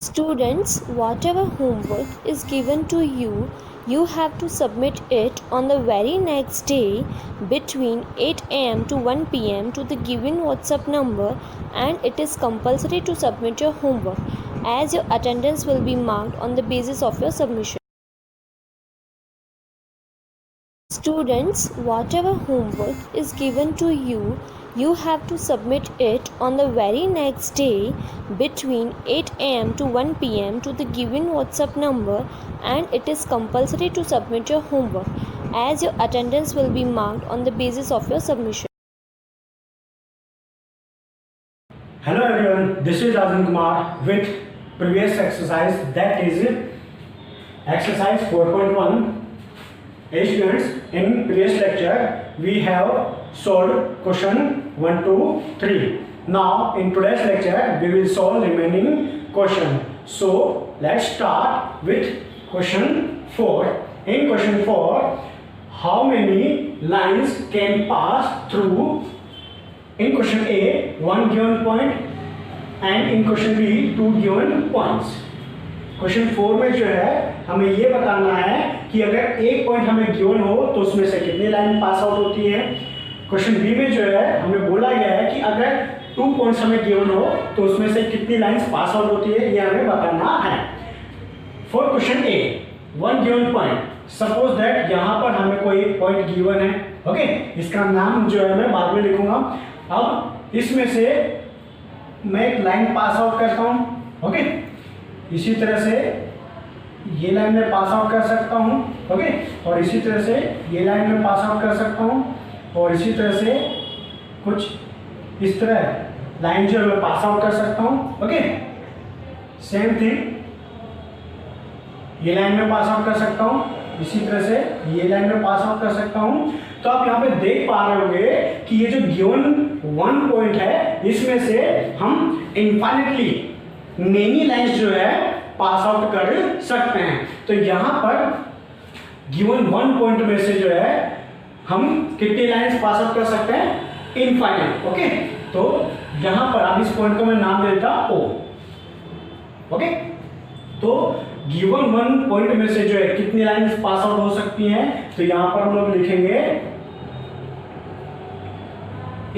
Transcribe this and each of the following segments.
Students, whatever homework is given to you, you have to submit it on the very next day between 8 am to 1 pm to the given WhatsApp number, and it is compulsory to submit your homework as your attendance will be marked on the basis of your submission. Students, whatever homework is given to you, you have to submit it on the very next day between 8 am to 1 pm to the given WhatsApp number, and it is compulsory to submit your homework as your attendance will be marked on the basis of your submission. Hello everyone, this is Arjun Kumar with previous exercise, that is exercise 4.1. Students, in previous lecture we have solved question 1 to 3. Now in today's lecture we will solve remaining question. So let's start with question 4. In question 4, how many lines can pass through, in question A, one given point, and in question B, two given points. Question 4 में जो है हमें ये बताना है कि अगर एक पॉइंट हमें गिवन हो तो उसमें से कितनी लाइन पास आउट होती है। क्वेश्चन बी में जो है हमें बोला गया है कि अगर 2 पॉइंट्स हमें गिवन हो तो उसमें से कितनी लाइंस पास आउट होती है, ये हमें बताना है। For question A, one given point, suppose that यहाँ पर हमें कोई पॉइंट गिवन है, ओके, इसका नाम जो है मैं बाद में लिखूंगा। अब इसमें से मैं एक लाइन पास आउट करता हूँ, ओके, इसी तरह से ये लाइन में पास आउट कर सकता हूँ, ओके, और इसी तरह से ये लाइन में पास आउट कर सकता हूँ, और इसी तरह से कुछ इस तरह लाइन जो है मैं पास आउट कर सकता हूँ, ओके। सेम थिंग ये लाइन में पास आउट कर सकता हूँ, इसी तरह से ये लाइन में पास आउट कर सकता हूँ। तो आप यहाँ पे देख पा रहे होंगे कि ये जो गिवन वन पॉइंट है इसमें से हम इनफाइनाइटली मेनी लाइंस जो है पास आउट कर सकते हैं। तो यहाँ पर गिवन वन पॉइंट में से जो है हम कितनी लाइंस पास आउट कर सकते हैं, इनफाइनाइट, ओके। तो यहाँ पर अब इस पॉइंट को मैं नाम देता ओ, ओके। तो गिवन वन पॉइंट में से जो है कितनी लाइंस पास आउट हो सकती हैं, तो यहाँ पर हम लोग लिखेंगे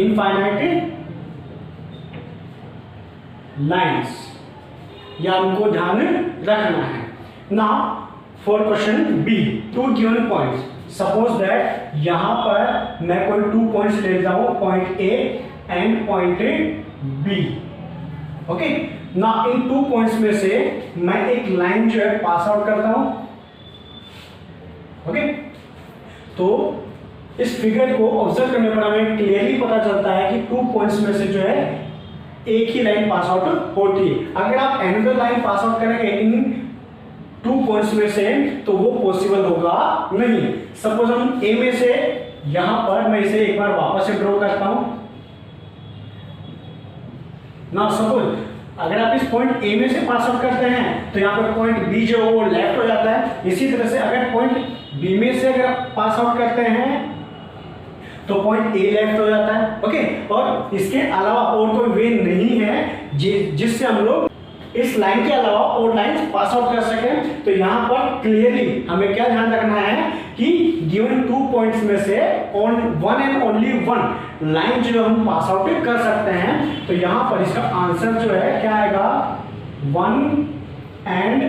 इनफाइनाइट लाइंस, या हमको ध्यान रखना है। Now for question B, two given points, suppose that यहां पर मैं कोई 2 पॉइंट्स ले लेता हूं, point A and point B, okay. Now इन 2 पॉइंट्स में से मैं एक लाइन जो है पास आउट करता हूं, ओके। तो इस फिगर को ऑब्जर्व करने पर हमें क्लियरली पता चलता है कि 2 पॉइंट्स में से जो है एक ही लाइन पास आउट होती है। अगर आप एनदर लाइन पास आउट करेंगे इन 2 पॉइंट्स में से तो वो पॉसिबल होगा नहीं। सपोज हम ए में से यहां पर मैं इसे एक बार वापस से ड्रॉ करता हूं ना। सपोज अगर आप इस पॉइंट ए में से पास आउट करते हैं तो यहाँ पर पॉइंट बी जो वो लेफ्ट हो जाता है। इसी तरह से अगर पॉइंट बी में से अगर पास आउट करते हैं तो पॉइंट ए लेफ्ट हो जाता है, ओके। और इसके अलावा और कोई वे नहीं है जिससे हम लोग इस लाइन के अलावा और लाइन पास आउट कर सकें। तो यहाँ पर क्लियरली हमें क्या ध्यान रखना है कि गिवन 2 पॉइंट्स में से one and only one line जो हम पास आउट कर सकते हैं। तो यहाँ पर इसका आंसर जो है क्या आएगा, one and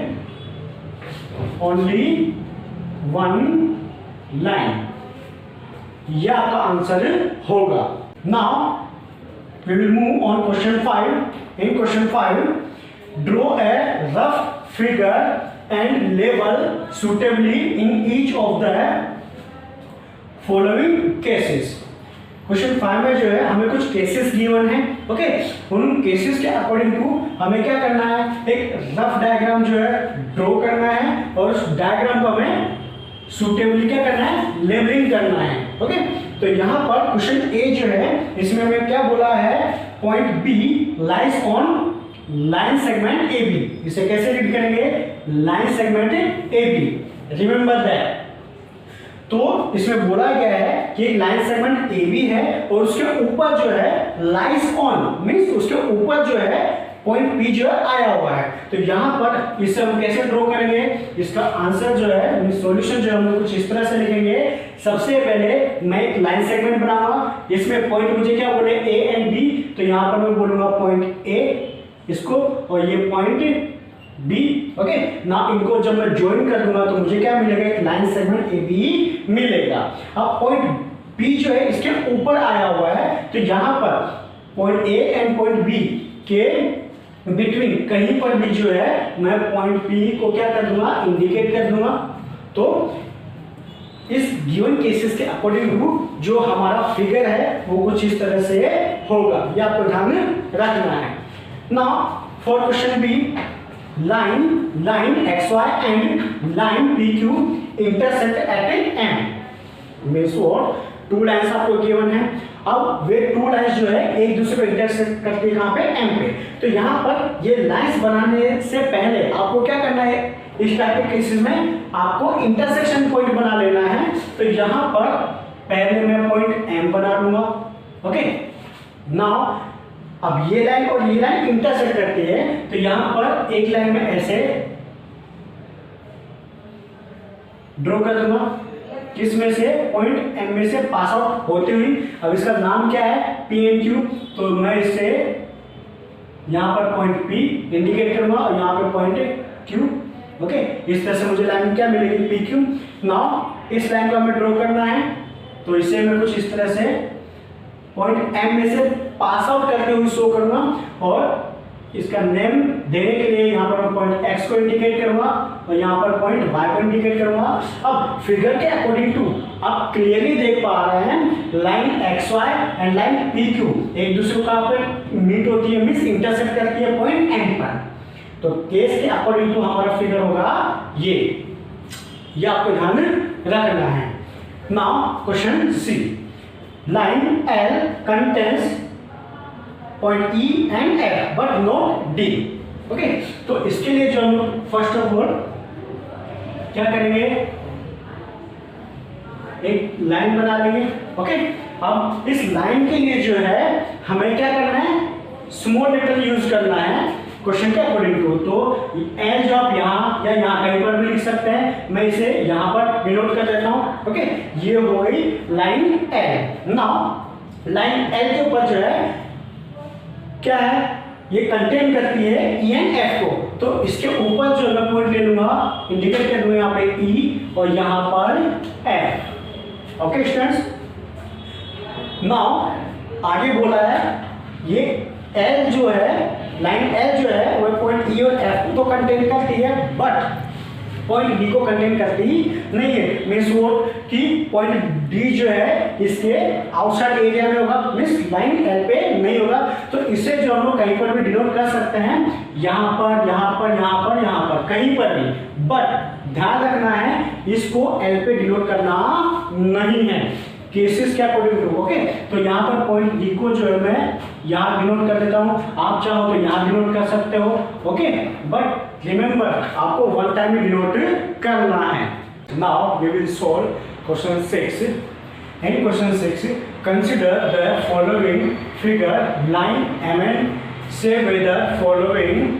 only one line, यह आपका आंसर होगा। Now we will move on question 5। In question 5, draw a rough figure and label suitably in each of the following cases. Question 5 में जो है हमें कुछ केसेस गिवन है, ओके। उन केसेस के अकॉर्डिंग टू हमें क्या करना है, एक रफ डायग्राम जो है ड्रॉ करना है, और उस डायग्राम को हमें सुटेबली क्या करना है, लेबलिंग करना है, ओके। तो यहाँ पर क्वेश्चन ए जो है इसमें हमें क्या बोला है, point B lies on line segment A B. इसे कैसे रीड करेंगे, line segment A B, remember that. तो इसमें बोला गया है कि लाइन सेगमेंट ए बी है और उसके ऊपर जो है लाइज ऑन मींस उसके ऊपर जो है पॉइंट पी जो है आया हुआ है। तो यहाँ पर इसे हम कैसे ड्रॉ करेंगे, इसका आंसर जो है, सॉल्यूशन जो है हम लोग कुछ इस तरह से लिखेंगे। सबसे पहले मैं एक लाइन सेगमेंट बनाऊंगा, इसमें पॉइंट मुझे क्या बोले ए एंड बी, तो यहाँ पर मैं बोलूंगा पॉइंट ए इसको और ये पॉइंट बी। ओके ना, इनको जब मैं ज्वाइन कर दूंगा तो मुझे क्या मिलेगा, एक लाइन सेगमेंट ए बी मिलेगा। अब पॉइंट बी जो है इसके ऊपर आया हुआ है, तो यहाँ पर point A and point B के बिटवीन कहीं पर भी जो है मैं पॉइंट पी को क्या कर दूंगा, इंडिकेट कर दूंगा। तो इस गिवन केसेस के अकॉर्डिंग टू जो हमारा फिगर है वो कुछ इस तरह से होगा, ये आपको ध्यान रखना है। Now for question B, line X Y and line P Q intersect at M. Means what, two lines आपको गिवन है। अब वे टू लाइंस जो है एक दूसरे को इंटरसेक्ट करती है कहां पे, एम पे। तो यहां पर ये लाइंस बनाने से पहले आपको क्या करना है, इस टाइप के केसेस में आपको इंटरसेक्शन पॉइंट बना लेना है। तो यहां पर पहले मैं पॉइंट एम बना लूंगा। ओके नाउ अब ये लाइन और ये लाइन इंटरसेक्ट करती है, तो यहां पर एक लाइन में ऐसे ड्रॉ कर दूंगा, किसमें से, पॉइंट एम में से पास आउट होते हुई। अब इसका नाम क्या है, पी एन क्यू, तो मैं इसे यहां पर पॉइंट पी इंडिकेट करूंगा और यहां पर पॉइंट क्यू। ओके इस तरह से मुझे लाइन क्या मिलेगी, पी क्यू। नाउ इस लाइन को हमें ड्रॉ करना है, तो इसे मैं कुछ इस तरह से पॉइंट एम में से पास आउट करते हुए शो करूंगा और इसका नेम देने के लिए यहाँ पर मैं पॉइंट एक्स को इंडिकेट करूंगा और यहाँ पर पॉइंट वाई को इंडिकेट करूंगा। अब फिगर के अकॉर्डिंग टू आप क्लियरली देख पा रहे हैं, line X Y and line P Q एक दूसरे को कहाँ पर मीट होती है, मीन्स इंटरसेक्ट करती है पॉइंट एम पर। तो केस के अकॉर्डिंग टू हमारा फिगर होगा ये आपको ध्यान रखना है। Now question C, line L contains point E and F but not D. Okay तो इसके लिए जो हम फर्स्ट ऑफ ऑल क्या करेंगे, एक लाइन बना लेंगे। ओके अब इस लाइन के लिए जो है हमें क्या करना है, स्मॉल लेटर यूज करना है क्वेश्चन के अकॉर्डिंग टू। तो एल जो आप यहाँ या यहाँ कहीं पर भी लिख सकते हैं, मैं इसे यहाँ पर डिनोट कर देता हूँ। ओके ये हो गई line L. Now line L के ऊपर जो है क्या है, ये कंटेन करती है ई एंड एफ को, तो इसके ऊपर जो मैं पॉइंट ले लूंगा, इंडिकेट कर दूंगा यहाँ पे ई और यहाँ पर एफ। ओके स्टूडेंट्स, नाउ आगे बोला है ये एल जो है, लाइन एल जो है वो पॉइंट ई और एफ तो कंटेन करती है बट पॉइंट डी को कंटेन करती नहीं है। मीन्स वो कि पॉइंट डी जो है इसके आउटसाइड एरिया में होगा, मीन्स लाइन एल पे नहीं होगा। तो इसे जो हम लोग कहीं पर भी डिनोट कर सकते हैं, यहाँ पर यहाँ पर यहाँ पर यहाँ पर कहीं पर भी, बट ध्यान रखना है इसको एल पे डिनोट करना नहीं है, केसेस क्या अकॉर्डिंग टू। ओके तो यहाँ पर पॉइंट डी को जो है मैं यहाँ डिनोट कर देता हूँ, आप चाहो तो यहाँ डिनोट कर सकते हो। ओके बट रिमेंबर आपको वन टाइम ही डिनोट करना है। Now we will solve question 6। In question 6 consider the following figure line M N, say whether following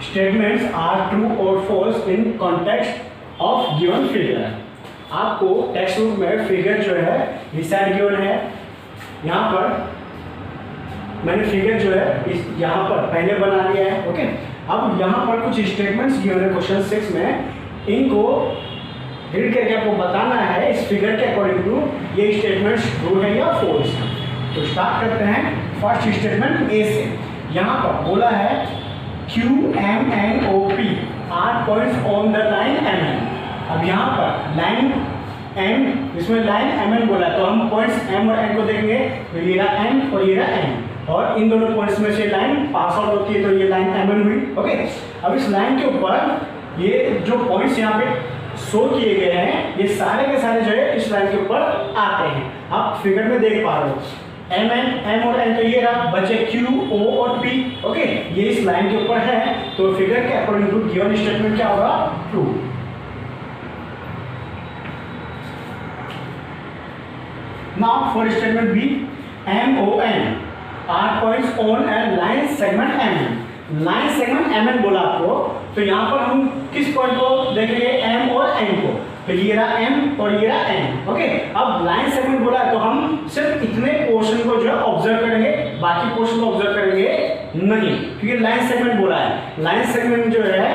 statements are true और false in context of given figure. आपको text book में figure जो है reside given है, यहाँ पर मैंने figure जो है इस यहाँ पर पहले बना लिया है। ओके अब यहाँ पर कुछ स्टेटमेंट्स गिवन है क्वेश्चन 6 में, इनको रीड करके आपको बताना है इस फिगर के अकॉर्डिंग टू ये स्टेटमेंट्स ट्रू है या फॉल्स है। तो स्टार्ट करते हैं फर्स्ट स्टेटमेंट ए से। यहाँ पर बोला है Q M N O P are points on the line M N. अब यहाँ पर लाइन एम, इसमें लाइन एम एन बोला है तो हम पॉइंट्स एम और एन को देखेंगे, तो ये रहा एम और ये रहा एन, और इन दोनों पॉइंट्स में से लाइन पास आउट होती है तो ये लाइन एम एन हुई। ओके अब इस लाइन के ऊपर ये जो पॉइंट्स यहाँ पे शो किए गए हैं ये सारे के सारे जो है इस लाइन के ऊपर आते हैं। आप फिगर में देख पा रहे हो एम एन, एम और एन, तो ये रहा बचे क्यू ओ और पी। ओके ये इस लाइन के ऊपर है, तो फिगर के अकॉर्डिंग टू गिवन स्टेटमेंट क्या होगा, true. Now for statement B, M O N are points on a line segment M. Line segment M N बोला आपको, तो यहाँ पर हम किस पॉइंट को देखेंगे, एम और एन को। तो ये रहा एम और ये रहा एन। ओके, अब लाइन सेगमेंट बोला है तो हम सिर्फ इतने पोर्शन को जो है ऑब्जर्व करेंगे, बाकी पोर्शन को ऑब्जर्व करेंगे नहीं, क्योंकि लाइन सेगमेंट बोला है। लाइन सेगमेंट जो है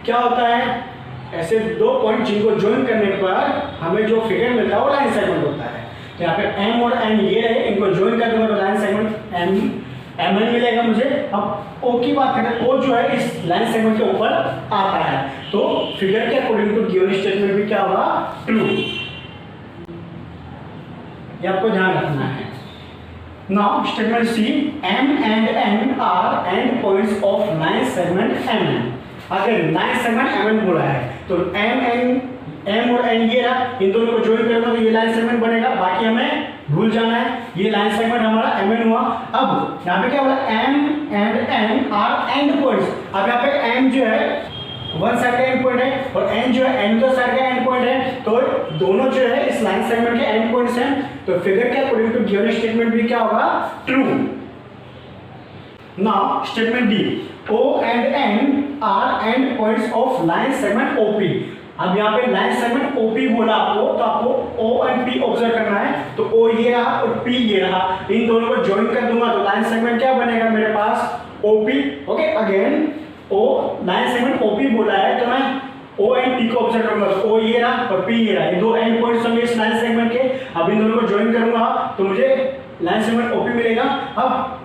क्या होता है, ऐसे दो पॉइंट जिनको ज्वाइन करने पर हमें जो फिगर मिलता है वो लाइन सेगमेंट होता है। तो यहाँ पे एम और एन ये रहे, इनको ज्वाइन कर दूंगा तो लाइन सेगमेंट एम एन मिलेगा मुझे। अब ओ की बात करें, ओ जो है इस लाइन सेगमेंट के ऊपर आता है, तो फिगर के अकॉर्डिंग टू गिवन स्टेटमेंट भी क्या होगा, ट्रू। ये आपको ध्यान रखना है। Now statement C, M and N are end points of line segment M N. अगर लाइन सेगमेंट एम एन बोला है तो एम और एन ये रहा, इन दोनों को ज्वाइन करूंगा तो ये लाइन सेगमेंट बनेगा, बाकी हमें भूल जाना है। ये लाइन सेगमेंट हमारा एम एन हुआ। अब यहाँ पे क्या बोला, M and N are end points. अब यहाँ पे एम जो है वन साइड का एंड पॉइंट है और एन जो है एन दो साइड का एंड पॉइंट है, तो दोनों जो है इस लाइन सेगमेंट के एंड पॉइंट्स हैं। तो फिगर के अकॉर्डिंग टू गिवन स्टेटमेंट भी क्या होगा, true. Now statement D, O and N are end points of line segment OP। अब यहाँ पे लाइन सेगमेंट OP बोला आपको, तो आपको O and P ऑब्जर्व करना है। तो O ये रहा और P ये रहा, इन दोनों को ज्वाइन कर दूंगा तो लाइन सेगमेंट क्या बनेगा मेरे पास, OP। Okay, again O line segment OP बोला है तो मैं O and P को ऑब्जर्व करूंगा, तो O ये रहा और P ये रहा, ये दो एंड पॉइंट्स होंगे इस लाइन सेगमेंट के। अब इन दोनों को ज्वाइन करूंगा तो मुझे लाइन सेगमेंट OP मिलेगा। अब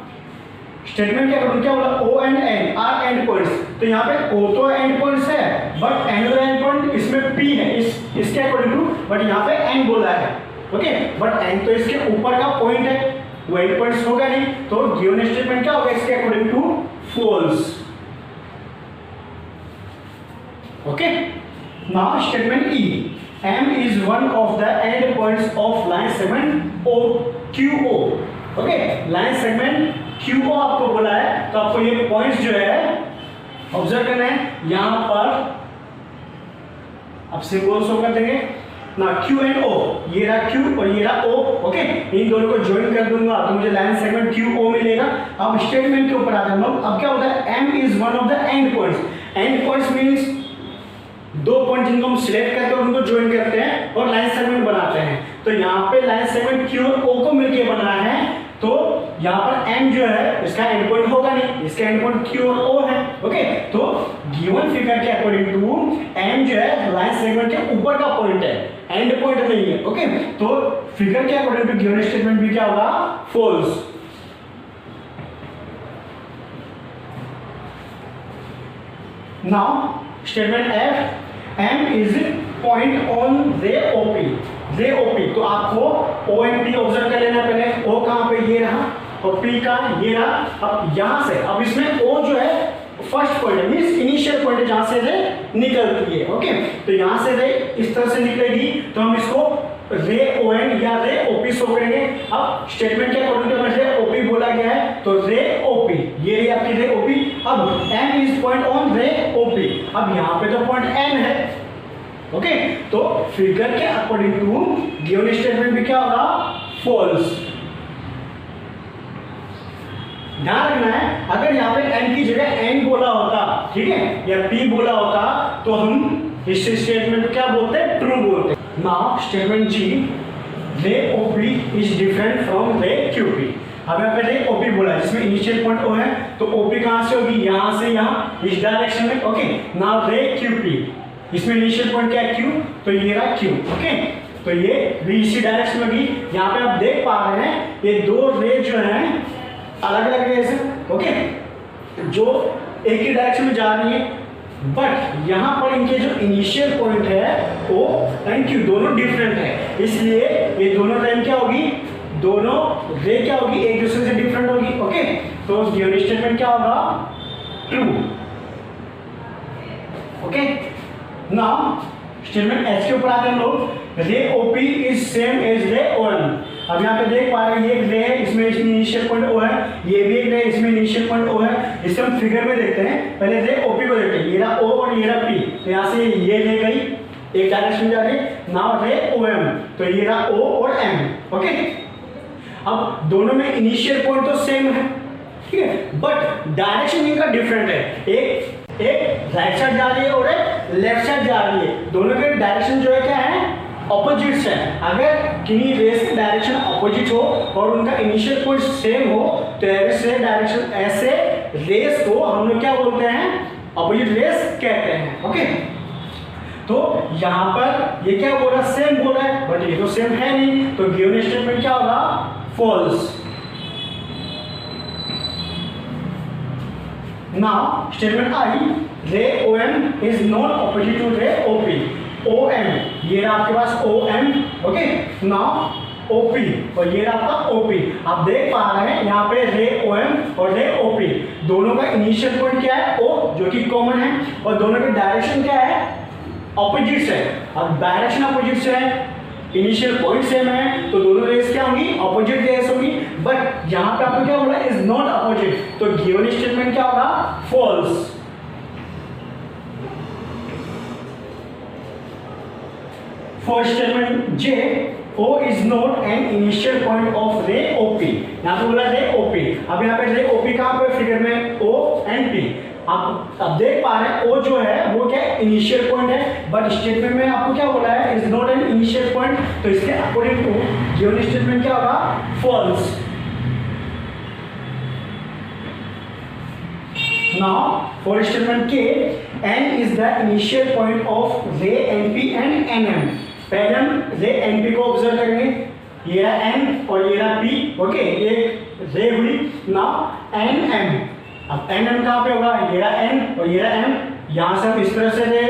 स्टेटमेंट क्या करूँ, क्या बोला, O and N are end points. तो यहाँ पे O तो एंड पॉइंट्स है, बट एंड एंड पॉइंट इसमें P है इसके अकॉर्डिंग टू, बट यहाँ पे N बोला है। ओके, बट N तो इसके ऊपर का पॉइंट है, वो एंड पॉइंट्स होगा नहीं, तो गिवन स्टेटमेंट क्या होगा इसके according to, false. Okay, now statement E, M is one of the end points of line segment QO। Okay, line segment QO आपको बोला है, तो आपको ये पॉइंट्स जो है ऑब्जर्व करना है। यहां पर अब सिंबल शो कर देंगे ना, Q एंड O, ये रहा Q और ये रहा O। ओके, इन दोनों को ज्वाइन कर दूंगा तो मुझे लाइन सेगमेंट QO मिलेगा। अब स्टेटमेंट के ऊपर आते हैं हम। अब क्या होता है, M is one of the end points। And points means दो पॉइंट जिनको हम सिलेक्ट करते हैं उनको ज्वाइन करते हैं और लाइन सेगमेंट बनाते हैं। तो यहाँ पे लाइन सेगमेंट Q और O को मिलके बना है, तो यहाँ पर M जो है इसका एंड पॉइंट होगा नहीं, इसका एंड पॉइंट Q और O है। ओके, तो गिवन फिगर के अकॉर्डिंग टू M जो है लाइन सेगमेंट के ऊपर का पॉइंट है, एंड पॉइंट नहीं है। ओके, तो फिगर के अकॉर्डिंग टू गिवन स्टेटमेंट भी क्या होगा, false. Now statement F, M is point on ray OP। रे OP, तो आपको O and P ऑब्जर्व कर लेना पहले। O कहाँ पे, ये रहा, और P का ये रहा। अब यहाँ से, अब इसमें O जो है फर्स्ट पॉइंट है, मींस इनिशियल पॉइंट है जहाँ से रे निकलती है। ओके, तो यहाँ से रे इस तरह से निकलेगी, तो हम इसको रे ON या रे OP शो करेंगे। अब स्टेटमेंट के अकॉर्डिंग टू रे OP बोला गया है, तो रे OP ये रही आपकी रे OP। अब M इज पॉइंट ऑन रे OP, अब यहाँ पे तो पॉइंट N है। ओके, तो फिगर के अकॉर्डिंग टू गिवन स्टेटमेंट भी क्या होगा, फॉल्स। ध्यान रखना है, अगर यहाँ पे N की जगह N बोला होता, ठीक है, या P बोला होता, तो हम इस स्टेटमेंट को क्या बोलते हैं, ट्रू बोलते हैं। नाउ स्टेटमेंट जी, रे OP इज डिफरेंट फ्रॉम रे QP। अब यहाँ पे रे OP बोला है जिसमें इनिशियल पॉइंट O है, तो OP कहाँ से होगी, यहाँ से यहाँ, इस डायरेक्शन में। ओके, नाउ रे QP, इसमें इनिशियल पॉइंट क्या है, Q, तो ये रहा Q। ओके, तो ये भी इसी डायरेक्शन में भी। यहाँ पे आप देख पा रहे हैं ये दो रे जो हैं अलग अलग रे से, ओके, जो एक ही डायरेक्शन में जा रही है, बट यहाँ पर इनके जो इनिशियल पॉइंट है O एंड Q दोनों डिफरेंट है, इसलिए ये दोनों लाइन क्या होगी, दोनों रे क्या होगी, एक दूसरे से डिफरेंट होगी। ओके, तो गिवन स्टेटमेंट क्या होगा, true. Okay, now statement H के ऊपर आते हैं लोग। रे OP इज सेम एज रे ON। अब यहाँ पे देख पा रहे हैं ये एक रे है, इसमें इनिशियल पॉइंट O है, ये भी एक रे, इसमें इनिशियल पॉइंट O है। इसे हम फिगर में देखते हैं, पहले रे OP को देखते हैं, ये रहा O और ये रहा P। तो यहाँ से ये ले गई, एक डायरेक्शन जा रही। नाउ रे OM, तो ये रहा O और M। ओके, अब दोनों में इनिशियल पॉइंट तो सेम है, ठीक है, बट डायरेक्शन इनका डिफरेंट है। एक राइट साइड जा रही है और एक लेफ्ट साइड जा रही है। दोनों के डायरेक्शन जो है क्या है, ऑपोजिट्स है। अगर किन्हीं रेस की डायरेक्शन अपोजिट हो और उनका इनिशियल पॉइंट सेम हो तो ऐसे डायरेक्शन, ऐसे रेस को हम लोग क्या बोलते हैं, अपोजिट रेस कहते हैं। ओके, तो यहां पर ये क्या बोल रहा है, सेम बोल रहा है, बट ये तो सेम है नहीं, तो गिवन स्टेटमेंट क्या होगा, false. Now statement I, ray OM is not opposite to ray OP। OM ये रहा आपके पास OM, ओके, नाउ OP और ये रहा आपका OP। आप देख पा रहे हैं यहाँ पे रे OM और रे OP दोनों का इनिशियल पॉइंट क्या है, O, जो कि कॉमन है, और दोनों के डायरेक्शन क्या है, ऑपोजिट्स है। अब डायरेक्शन ऑपोजिट्स है, इनिशियल पॉइंट सेम है, तो दोनों रेस क्या होंगी, ऑपोजिट रेस होगी। बट यहां पे आपको क्या बोला, इज नॉट ऑपोजिट, तो गिवन स्टेटमेंट क्या होगा, false. First statement J, O is not an initial point of ray OP। यहाँ पे बोला रे OP, अब यहाँ पे रे OP कहाँ पे फिगर में, O and P। आप अब देख पा रहे हैं O जो है वो क्या है, इनिशियल पॉइंट है, बट स्टेटमेंट में आपको क्या बोला है, is not an initial point, तो इसके अकॉर्डिंग टू गिवन स्टेटमेंट क्या होगा, फॉल्स। नाउ फॉर स्टेटमेंट के, N is the initial point of ray NP and NM। पहले हम रे NP को ऑब्जर्व करेंगे, ये रहा N और ये रहा P, ओके, एक रे हुई। नाउ NM, अब NM कहाँ पे होगा, ये रहा N और ये रहा M, यहाँ से हम इस तरह से रे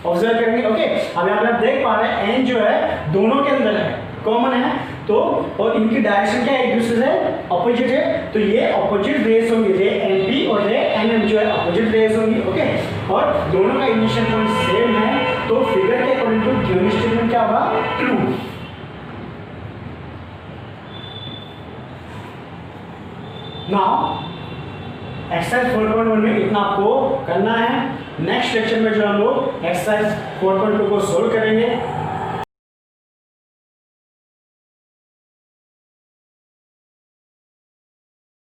ऑब्जर्व करेंगे, ओके। अब यहाँ पे आप देख पा रहे हैं N जो है दोनों के अंदर है, कॉमन है, तो और इनकी डायरेक्शन क्या है, एक दूसरे से अपोजिट है, तो ये अपोजिट रेस होंगी, रे NP और रे NM जो है अपोजिट रेस होंगी, ओके, और दोनों का इनिशियल पॉइंट सेम है, तो फिगर के अकॉर्डिंग टू गिवन स्टेटमेंट क्या होगा, ट्रू। नाउ एक्सरसाइज 4.1 में इतना आपको करना है। नेक्स्ट लेक्चर में जो हम लोग एक्सरसाइज 4.2 को सोल्व करेंगे।